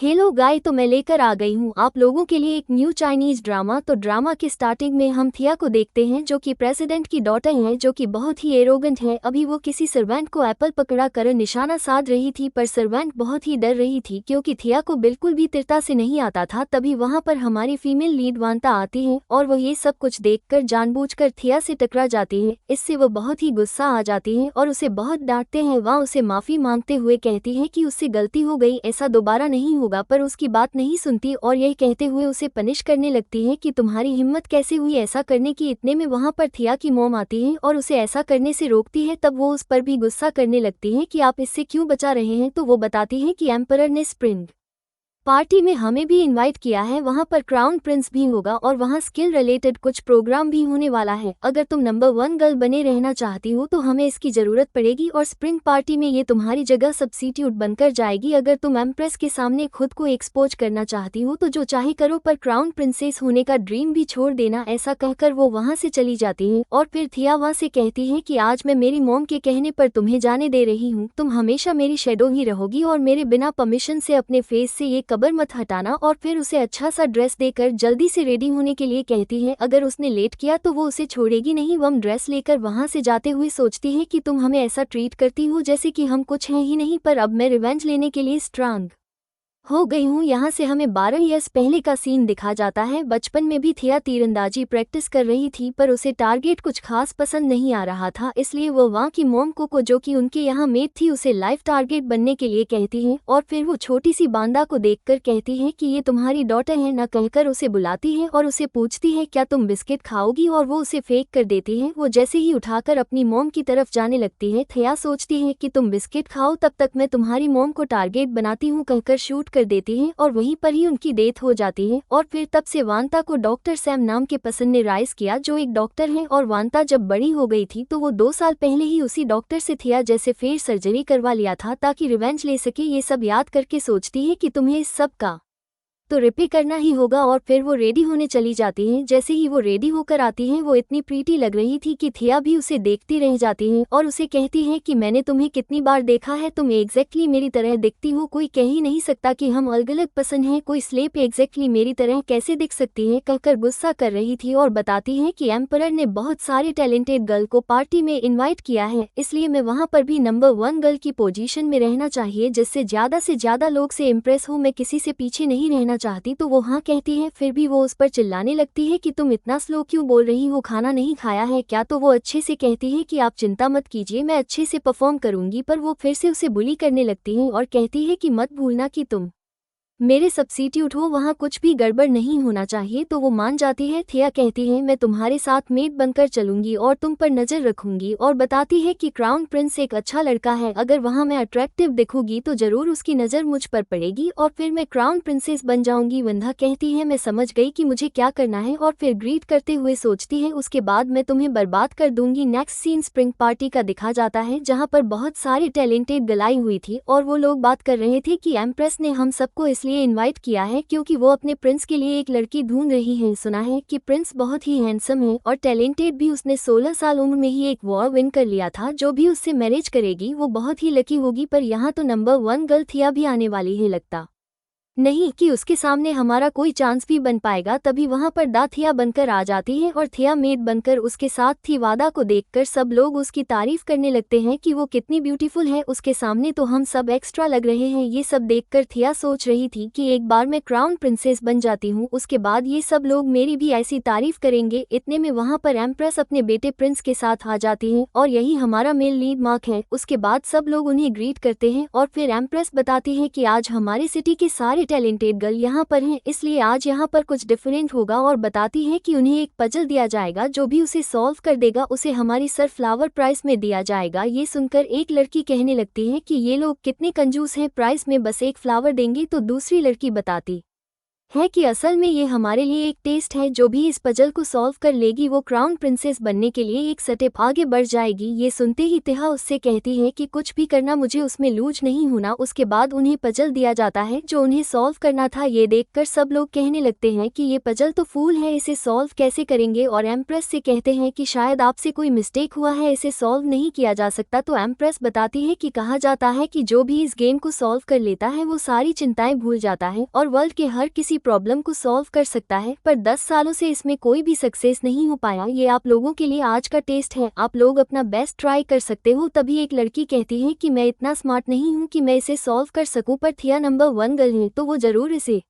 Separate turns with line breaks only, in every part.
Hello गाय, तो मैं लेकर आ गई हूँ आप लोगों के लिए एक न्यू चाइनीज ड्रामा। तो ड्रामा के स्टार्टिंग में हम थिया को देखते हैं जो कि प्रेसिडेंट की डॉटर है, जो कि बहुत ही एरोगेंट है। अभी वो किसी सर्वेंट को एप्पल पकड़ा कर निशाना साध रही थी, पर सर्वेंट बहुत ही डर रही थी क्योंकि थिया को बिल्कुल भी तिरता से नहीं आता था। तभी वहाँ पर हमारी फीमेल लीड वांता आती है और वो ये सब कुछ देखकर जानबूझकर थिया से टकरा जाती है। इससे वो बहुत ही गुस्सा आ जाती है और उसे बहुत डांटते हैं। वह उसे माफी मांगते हुए कहती है कि उससे गलती हो गई, ऐसा दोबारा नहीं होगा, पर उसकी बात नहीं सुनती और यह कहते हुए उसे पनिश करने लगती है कि तुम्हारी हिम्मत कैसे हुई ऐसा करने की। इतने में वहां पर थिया की मॉम आती है और उसे ऐसा करने से रोकती है। तब वो उस पर भी गुस्सा करने लगती है कि आप इससे क्यों बचा रहे हैं। तो वो बताती है कि एम्परर ने स्प्रिंग पार्टी में हमें भी इनवाइट किया है, वहां पर क्राउन प्रिंस भी होगा और वहां स्किल रिलेटेड कुछ प्रोग्राम भी होने वाला है। अगर तुम नंबर 1 गर्ल बने रहना चाहती हो तो हमें इसकी जरूरत पड़ेगी और स्प्रिंग पार्टी में ये तुम्हारी जगह सब्स्टिट्यूट बनकर जाएगी। अगर तुम एम्प्रेस के सामने खुद को एक्सपोज करना चाहती हो तो जो चाहे करो, पर क्राउन प्रिंसेस होने का ड्रीम भी छोड़ देना। ऐसा कहकर वो वहां से चली जाती है और फिर थिया वहां से कहती है कि आज मैं मेरी मॉम के कहने पर तुम्हें जाने दे रही हूँ, तुम हमेशा मेरी शेडो ही रहोगी और मेरे बिना परमिशन से अपने फेस से ये कबर मत हटाना। और फिर उसे अच्छा सा ड्रेस देकर जल्दी से रेडी होने के लिए कहती है। अगर उसने लेट किया तो वो उसे छोड़ेगी नहीं। वह ड्रेस लेकर वहां से जाते हुए सोचती है कि तुम हमें ऐसा ट्रीट करती हो जैसे कि हम कुछ हैं ही नहीं, पर अब मैं रिवेंज लेने के लिए स्ट्रांग हो गई हूँ। यहाँ से हमें 12 ईयर्स पहले का सीन दिखा जाता है। बचपन में भी थिया तीरंदाजी प्रैक्टिस कर रही थी, पर उसे टारगेट कुछ खास पसंद नहीं आ रहा था, इसलिए वो वहाँ की मॉम को जो कि उनके यहाँ मेड थी उसे लाइफ टारगेट बनने के लिए कहती है। और फिर वो छोटी सी बांदा को देखकर कहती है कि ये तुम्हारी डॉटर है ना, कहकर उसे बुलाती है और उसे पूछती है क्या तुम बिस्किट खाओगी, और वो उसे फेंक कर देती है। वो जैसे ही उठाकर अपनी मॉम की तरफ जाने लगती है, थिया सोचती है कि तुम बिस्किट खाओ, तब तक मैं तुम्हारी मॉम को टारगेट बनाती हूँ, कहकर शूट कर देती है और वहीं पर ही उनकी डेथ हो जाती है। और फिर तब से वांता को डॉक्टर सैम नाम के पर्सन ने राइज किया जो एक डॉक्टर है। और वांता जब बड़ी हो गई थी तो वो 2 साल पहले ही उसी डॉक्टर से थिया जैसे फेयर सर्जरी करवा लिया था ताकि रिवेंज ले सके। ये सब याद करके सोचती है कि तुम्हें इस सब का तो रिपे करना ही होगा। और फिर वो रेडी होने चली जाती हैं। जैसे ही वो रेडी होकर आती हैं वो इतनी प्रीटी लग रही थी कि थिया भी उसे देखती रह जाती है और उसे कहती है कि मैंने तुम्हें कितनी बार देखा है, तुम एग्जैक्टली मेरी तरह दिखती हो, कोई कह ही नहीं सकता कि हम अलग अलग पसंद हैं, कोई स्लेप एग्जैक्टली मेरी तरह कैसे दिख सकती है, कहकर गुस्सा कर रही थी। और बताती है कि एम्परर ने बहुत सारे टैलेंटेड गर्ल को पार्टी में इन्वाइट किया है, इसलिए मैं वहाँ पर भी नंबर 1 गर्ल की पोजीशन में रहना चाहिए जिससे ज़्यादा लोग से इम्प्रेस हो, मैं किसी से पीछे नहीं रहना चाहती। तो वो हाँ कहती है, फिर भी वो उस पर चिल्लाने लगती है कि तुम इतना स्लो क्यों बोल रही हो, खाना नहीं खाया है क्या। तो वो अच्छे से कहती है कि आप चिंता मत कीजिए, मैं अच्छे से परफॉर्म करूंगी, पर वो फिर से उसे बुली करने लगती है और कहती है कि मत भूलना कि तुम मेरे सब्स्टिट्यूट हो, वहाँ कुछ भी गड़बड़ नहीं होना चाहिए। तो वो मान जाती है। थिया कहती है मैं तुम्हारे साथ मेड बनकर चलूंगी और तुम पर नजर रखूंगी, और बताती है कि क्राउन प्रिंस एक अच्छा लड़का है, अगर वहाँ मैं अट्रैक्टिव दिखूंगी तो जरूर उसकी नज़र मुझ पर पड़ेगी और फिर मैं क्राउन प्रिंसेस बन जाऊंगी। वंदा कहती है मैं समझ गई कि मुझे क्या करना है, और फिर ग्रीट करते हुए सोचती है उसके बाद मैं तुम्हें बर्बाद कर दूंगी। नेक्स्ट सीन स्प्रिंग पार्टी का दिखा जाता है जहाँ पर बहुत सारे टैलेंटेड गलाई हुई थी और वो लोग बात कर रहे थे कि एम्प्रेस ने हम सबको इसलिए इनवाइट किया है क्योंकि वो अपने प्रिंस के लिए एक लड़की ढूंढ रही है। सुना है कि प्रिंस बहुत ही हैंडसम है और टैलेंटेड भी, उसने 16 साल उम्र में ही एक वॉर विन कर लिया था, जो भी उससे मैरिज करेगी वो बहुत ही लकी होगी। पर यहाँ तो नंबर 1 गर्ल थिया भी आने वाली है, लगता नहीं कि उसके सामने हमारा कोई चांस भी बन पाएगा। तभी वहां पर दा थिया बनकर आ जाती है और थिया मेड बनकर उसके साथ थी। वादा को देखकर सब लोग उसकी तारीफ करने लगते हैं कि वो कितनी ब्यूटीफुल है, उसके सामने तो हम सब एक्स्ट्रा लग रहे हैं। ये सब देखकर थिया सोच रही थी कि एक बार मैं क्राउन प्रिंसेस बन जाती हूँ, उसके बाद ये सब लोग मेरी भी ऐसी तारीफ करेंगे। इतने में वहां पर एम्प्रेस अपने बेटे प्रिंस के साथ आ जाती है और यही हमारा मेल लीड मार्क है। उसके बाद सब लोग उन्हें ग्रीट करते हैं और फिर एम्प्रेस बताती है कि आज हमारे सिटी के सारे टैलेंटेड गर्ल यहाँ पर हैं, इसलिए आज यहाँ पर कुछ डिफरेंट होगा। और बताती है कि उन्हें एक पजल दिया जाएगा, जो भी उसे सॉल्व कर देगा उसे हमारी सर फ्लावर प्राइस में दिया जाएगा। ये सुनकर एक लड़की कहने लगती है कि ये लोग कितने कंजूस हैं, प्राइस में बस एक फ्लावर देंगे। तो दूसरी लड़की बताती है कि असल में ये हमारे लिए एक टेस्ट है। जो भी इस पजल को सॉल्व कर लेगी वो क्राउन प्रिंसेस बनने के लिए एक स्टेप आगे बढ़ जाएगी। ये सुनते ही तिहा उससे कहती है कि कुछ भी करना, मुझे उसमें लूज नहीं होना। उसके बाद उन्हें पजल दिया जाता है जो उन्हें सॉल्व करना था। ये देखकर सब लोग कहने लगते हैं कि ये पजल तो फूल है, इसे सॉल्व कैसे करेंगे। और एम्प्रेस से कहते हैं कि शायद आपसे कोई मिस्टेक हुआ है, इसे सॉल्व नहीं किया जा सकता। तो एम्प्रेस बताती है कि कहा जाता है कि जो भी इस गेम को सॉल्व कर लेता है वो सारी चिंताएं भूल जाता है और वर्ल्ड के हर किसी प्रॉब्लम को सॉल्व कर सकता है। पर 10 सालों से इसमें कोई भी सक्सेस नहीं हो पाया। ये आप लोगों के लिए आज का टेस्ट है, आप लोग अपना बेस्ट ट्राई कर सकते हो। तभी एक लड़की कहती है कि मैं इतना स्मार्ट नहीं हूँ कि मैं इसे सॉल्व कर सकूं, पर थिया नंबर 1 गर्ल है तो वो जरूर इसे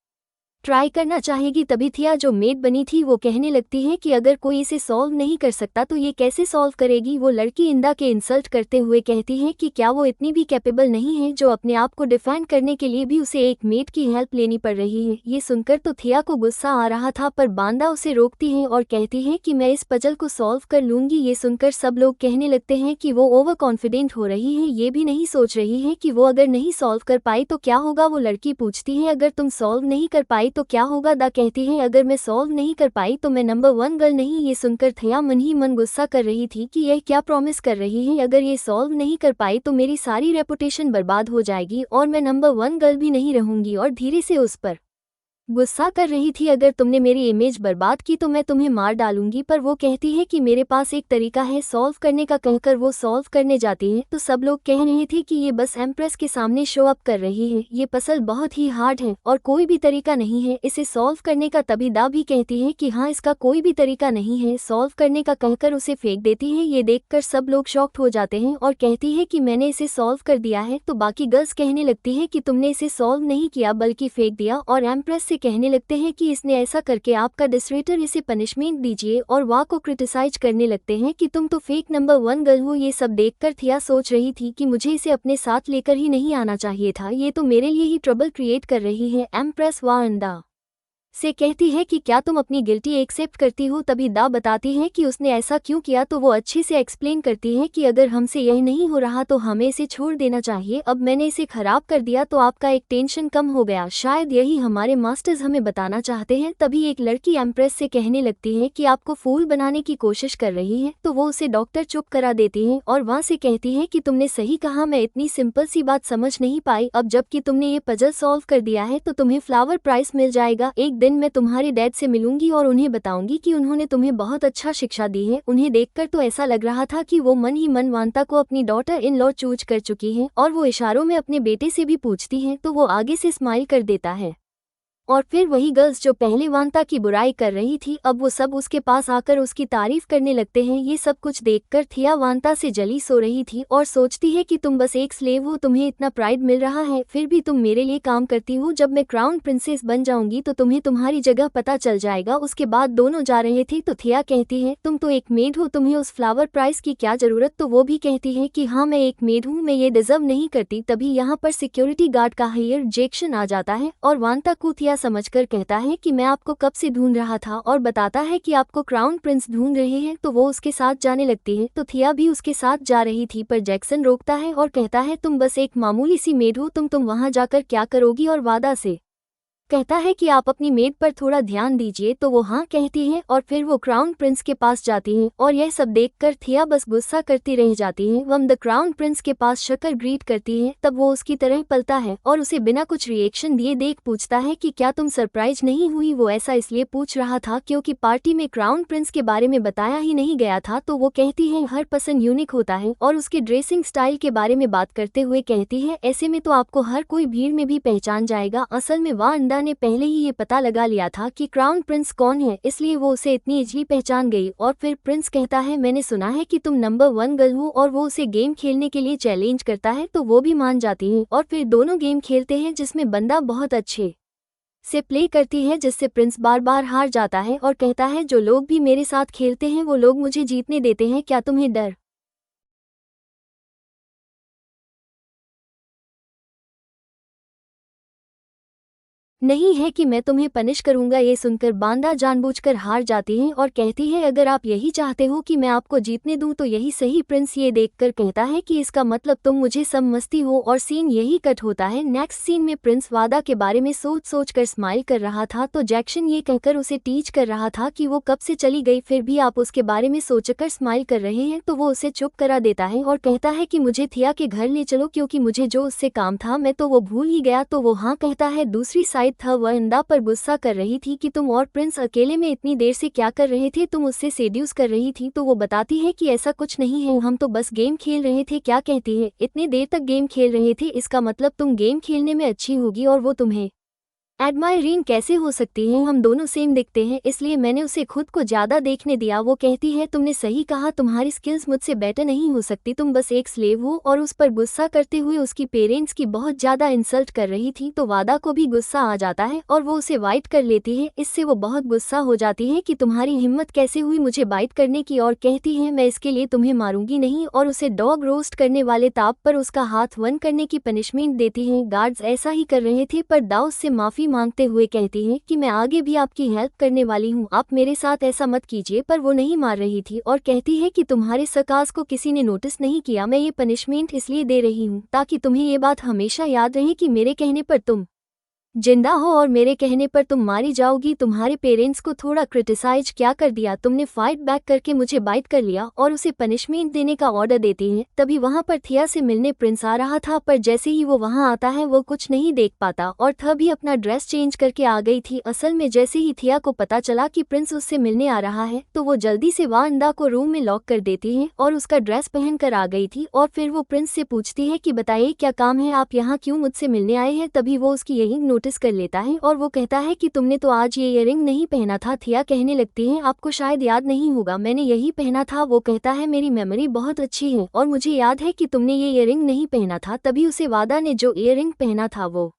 ट्राई करना चाहेगी। तभी थिया जो मेड बनी थी वो कहने लगती है कि अगर कोई इसे सॉल्व नहीं कर सकता तो ये कैसे सॉल्व करेगी। वो लड़की इंदा के इंसल्ट करते हुए कहती है कि क्या वो इतनी भी कैपेबल नहीं है जो अपने आप को डिफेंड करने के लिए भी उसे एक मेड की हेल्प लेनी पड़ रही है। ये सुनकर तो थिया को गुस्सा आ रहा था, पर बांदा उसे रोकती है और कहती है कि मैं इस पजल को सॉल्व कर लूंगी। ये सुनकर सब लोग कहने लगते हैं कि वो ओवर कॉन्फिडेंट हो रही है, ये भी नहीं सोच रही है कि वो अगर नहीं सॉल्व कर पाई तो क्या होगा। वो लड़की पूछती है अगर तुम सॉल्व नहीं कर पाई तो क्या होगा। दा कहती है अगर मैं सॉल्व नहीं कर पाई तो मैं नंबर 1 गर्ल नहीं। ये सुनकर थिया मन ही मन गुस्सा कर रही थी कि यह क्या प्रॉमिस कर रही है, अगर ये सॉल्व नहीं कर पाई तो मेरी सारी रेपुटेशन बर्बाद हो जाएगी और मैं नंबर 1 गर्ल भी नहीं रहूंगी। और धीरे से उस पर गुस्सा कर रही थी, अगर तुमने मेरी इमेज बर्बाद की तो मैं तुम्हें मार डालूंगी। पर वो कहती है कि मेरे पास एक तरीका है सॉल्व करने का। कहकर वो सॉल्व करने जाती है तो सब लोग कह रहे थे कि ये बस एम्प्रेस के सामने शो अप कर रही है, ये पजल बहुत ही हार्ड है और कोई भी तरीका नहीं है इसे सॉल्व करने का। तभी दा भी कहती है कि हाँ, इसका कोई भी तरीका नहीं है सॉल्व करने का, कहकर उसे फेंक देती है। ये देखकर सब लोग शॉक्ड हो जाते हैं और कहती है कि मैंने इसे सॉल्व कर दिया है। तो बाकी गर्ल्स कहने लगती है कि तुमने इसे सॉल्व नहीं किया बल्कि फेंक दिया। और एम्प्रेस से कहने लगते हैं कि इसने ऐसा करके आपका डिस्ट्रेटर, इसे पनिशमेंट दीजिए। और वाह को क्रिटिसाइज करने लगते हैं कि तुम तो फेक नंबर 1 गर्ल हो। ये सब देखकर थिया सोच रही थी कि मुझे इसे अपने साथ लेकर ही नहीं आना चाहिए था, ये तो मेरे लिए ही ट्रबल क्रिएट कर रही है। एम्प्रेस वांडा से कहती है कि क्या तुम अपनी गिल्टी एक्सेप्ट करती हो। तभी दा बताती है कि उसने ऐसा क्यों किया। तो वो अच्छे से एक्सप्लेन करती है कि अगर हमसे यह नहीं हो रहा तो हमें इसे छोड़ देना चाहिए। अब मैंने इसे खराब कर दिया तो आपका एक टेंशन कम हो गया, शायद यही हमारे मास्टर्स हमें बताना चाहते हैं। तभी एक लड़की एम्प्रेस से कहने लगती है कि आपको फूल बनाने की कोशिश कर रही है। तो वो उसे डॉक्टर चुप करा देती है और वहाँ से कहती है कि तुमने सही कहा, मैं इतनी सिंपल सी बात समझ नहीं पाई। अब जबकि तुमने ये पजल सॉल्व कर दिया है तो तुम्हें फ्लावर प्राइज मिल जाएगा। एक दिन मैं तुम्हारे डैड से मिलूंगी और उन्हें बताऊंगी कि उन्होंने तुम्हें बहुत अच्छा शिक्षा दी है। उन्हें देखकर तो ऐसा लग रहा था कि वो मन ही मन वांता को अपनी डॉटर इन लॉ चूज कर चुकी है और वो इशारों में अपने बेटे से भी पूछती है तो वो आगे से स्माइल कर देता है। और फिर वही गर्ल्स जो पहले वांता की बुराई कर रही थी, अब वो सब उसके पास आकर उसकी तारीफ करने लगते हैं। ये सब कुछ देखकर थिया वांता से जली सो रही थी और सोचती है कि तुम बस एक स्लेव हो, तुम्हें इतना प्राइड मिल रहा है, फिर भी तुम मेरे लिए काम करती हो। जब मैं क्राउन प्रिंसेस बन जाऊंगी तो तुम्हें तुम्हारी जगह पता चल जाएगा। उसके बाद दोनों जा रहे थे तो थिया कहती है तुम तो एक मेड हो, तुम्हें उस फ्लावर प्राइज की क्या जरूरत। तो वो भी कहती है कि हाँ, मैं एक मेड हूँ, मैं ये डिजर्व नहीं करती। तभी यहाँ पर सिक्योरिटी गार्ड का हायर रिजेक्शन आ जाता है और वांता को थिया समझकर कहता है कि मैं आपको कब से ढूंढ रहा था और बताता है कि आपको क्राउन प्रिंस ढूंढ रहे हैं। तो वो उसके साथ जाने लगती है तो थिया भी उसके साथ जा रही थी, पर जैक्सन रोकता है और कहता है तुम बस एक मामूली सी मेड हो, तुम वहां जाकर क्या करोगी। और वादा से कहता है कि आप अपनी मेड पर थोड़ा ध्यान दीजिए। तो वो हाँ कहती है और फिर वो क्राउन प्रिंस के पास जाती है और यह सब देखकर थिया बस गुस्सा करती रह जाती है। वह द क्राउन प्रिंस के पास शक्कर ग्रीट करती है, तब वो उसकी तरह पलता है और उसे बिना कुछ रिएक्शन दिए देख पूछता है कि क्या तुम सरप्राइज नहीं हुई। वो ऐसा इसलिए पूछ रहा था क्योंकि पार्टी में क्राउन प्रिंस के बारे में बताया ही नहीं गया था। तो वो कहती है हर पर्सन यूनिक होता है और उसके ड्रेसिंग स्टाइल के बारे में बात करते हुए कहती है ऐसे में तो आपको हर कोई भीड़ में भी पहचान जाएगा। असल में वांडा ने पहले ही ये पता लगा लिया था कि क्राउन प्रिंस कौन है, इसलिए वो उसे इतनी इजली पहचान गई। और फिर प्रिंस कहता है मैंने सुना है कि तुम नंबर 1 गर्ल हो और वो उसे गेम खेलने के लिए चैलेंज करता है। तो वो भी मान जाती है और फिर दोनों गेम खेलते हैं जिसमें बंदा बहुत अच्छे से प्ले करती है, जिससे प्रिंस बार बार हार जाता है और कहता है जो लोग भी मेरे साथ खेलते हैं वो लोग मुझे जीतने देते हैं, क्या तुम्हें डर नहीं है कि मैं तुम्हें पनिश करूंगा। ये सुनकर बांदा जानबूझकर हार जाती है और कहती है अगर आप यही चाहते हो कि मैं आपको जीतने दूं तो यही सही। प्रिंस ये देखकर कहता है कि इसका मतलब तुम मुझे समझती हो और सीन यही कट होता है। नेक्स्ट सीन में प्रिंस वादा के बारे में सोच सोच कर स्माइल कर रहा था तो जैक्सन ये कहकर उसे टीच कर रहा था कि वो कब से चली गई, फिर भी आप उसके बारे में सोचकर स्माइल कर रहे हैं। तो वो उसे चुप करा देता है और कहता है कि मुझे थिया के घर ले चलो क्योंकि मुझे जो उससे काम था मैं तो वो भूल ही गया। तो वो हाँ कहता है। दूसरी साइड था वह अंदा पर गुस्सा कर रही थी कि तुम और प्रिंस अकेले में इतनी देर से क्या कर रहे थे, तुम उससे सेड्यूस कर रही थी। तो वो बताती है कि ऐसा कुछ नहीं है, हम तो बस गेम खेल रहे थे। क्या कहती है, इतनी देर तक गेम खेल रहे थे, इसका मतलब तुम गेम खेलने में अच्छी होगी और वो तुम्हें एडमायरिंग कैसे हो सकती है, हम दोनों सेम दिखते हैं इसलिए मैंने उसे खुद को ज्यादा देखने दिया। वो कहती है तुमने सही कहा, तुम्हारी स्किल्स मुझसे बेटर नहीं हो सकती, तुम बस एक स्लेव हो। और उस पर गुस्सा करते हुए उसकी पेरेंट्स की बहुत ज्यादा इंसल्ट कर रही थी। तो वादा को भी गुस्सा आ जाता है और वो उसे बाइट कर लेती है। इससे वो बहुत गुस्सा हो जाती है कि तुम्हारी हिम्मत कैसे हुई मुझे बाइट करने की, और कहती है मैं इसके लिए तुम्हें मारूंगी नहीं, और उसे डॉग रोस्ट करने वाले ताप पर उसका हाथ वन करने की पनिशमेंट देती है। गार्ड्स ऐसा ही कर रहे थे पर दाऊद से माफी मांगते हुए कहती है कि मैं आगे भी आपकी हेल्प करने वाली हूँ, आप मेरे साथ ऐसा मत कीजिए। पर वो नहीं मार रही थी और कहती है कि तुम्हारे सरकास को किसी ने नोटिस नहीं किया, मैं ये पनिशमेंट इसलिए दे रही हूँ ताकि तुम्हें ये बात हमेशा याद रहे कि मेरे कहने पर तुम जिंदा हो और मेरे कहने पर तुम मारी जाओगी। तुम्हारे पेरेंट्स को थोड़ा क्रिटिसाइज क्या कर दिया, तुमने फाइट बैक करके मुझे बाइट कर लिया, और उसे पनिशमेंट देने का ऑर्डर देती है। तभी वहां पर थिया से मिलने प्रिंस आ रहा था पर जैसे ही वो वहां आता है वो कुछ नहीं देख पाता और था भी अपना ड्रेस चेंज करके आ गई थी। असल में जैसे ही थिया को पता चला कि प्रिंस उससे मिलने आ रहा है तो वो जल्दी से वांदा को रूम में लॉक कर देती है और उसका ड्रेस पहन कर आ गई थी। और फिर वो प्रिंस से पूछती है कि बताइए क्या काम है, आप यहाँ क्यों मुझसे मिलने आए हैं। तभी वो उसकी यही नोटिस कर लेता है और वो कहता है कि तुमने तो आज ये इयररिंग नहीं पहना था। थिया कहने लगती है आपको शायद याद नहीं होगा, मैंने यही पहना था। वो कहता है मेरी मेमोरी बहुत अच्छी है और मुझे याद है कि तुमने ये इयररिंग नहीं पहना था। तभी उसे वादा ने जो इयररिंग पहना था वो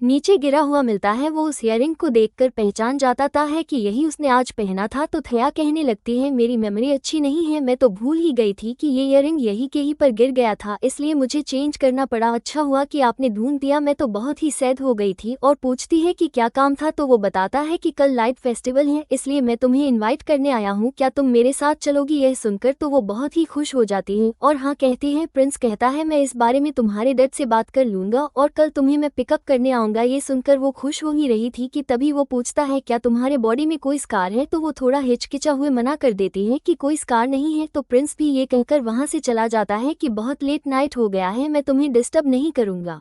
नीचे गिरा हुआ मिलता है। वो उस इयररिंग को देखकर पहचान जाता है कि यही उसने आज पहना था। तो थिया कहने लगती है मेरी मेमोरी अच्छी नहीं है, मैं तो भूल ही गई थी कि ये इयररिंग यही के ही पर गिर गया था, इसलिए मुझे चेंज करना पड़ा। अच्छा हुआ कि आपने ढूंढ दिया, मैं तो बहुत ही सैड हो गई थी। और पूछती है कि क्या काम था तो वो बताता है कि कल लाइट फेस्टिवल है इसलिए मैं तुम्हें इन्वाइट करने आया हूँ, क्या तुम मेरे साथ चलोगी। यह सुनकर तो वो बहुत ही खुश हो जाती है और हाँ कहती है। प्रिंस कहता है मैं इस बारे में तुम्हारे डैड से बात कर लूंगा और कल तुम्हें मैं पिकअप करने आऊंगा। ये सुनकर वो खुश हो ही रही थी कि तभी वो पूछता है क्या तुम्हारे बॉडी में कोई स्कार है। तो वो थोड़ा हिचकिचा हुए मना कर देती है कि कोई स्कार नहीं है। तो प्रिंस भी ये कहकर वहां से चला जाता है कि बहुत लेट नाइट हो गया है, मैं तुम्हें डिस्टर्ब नहीं करूंगा।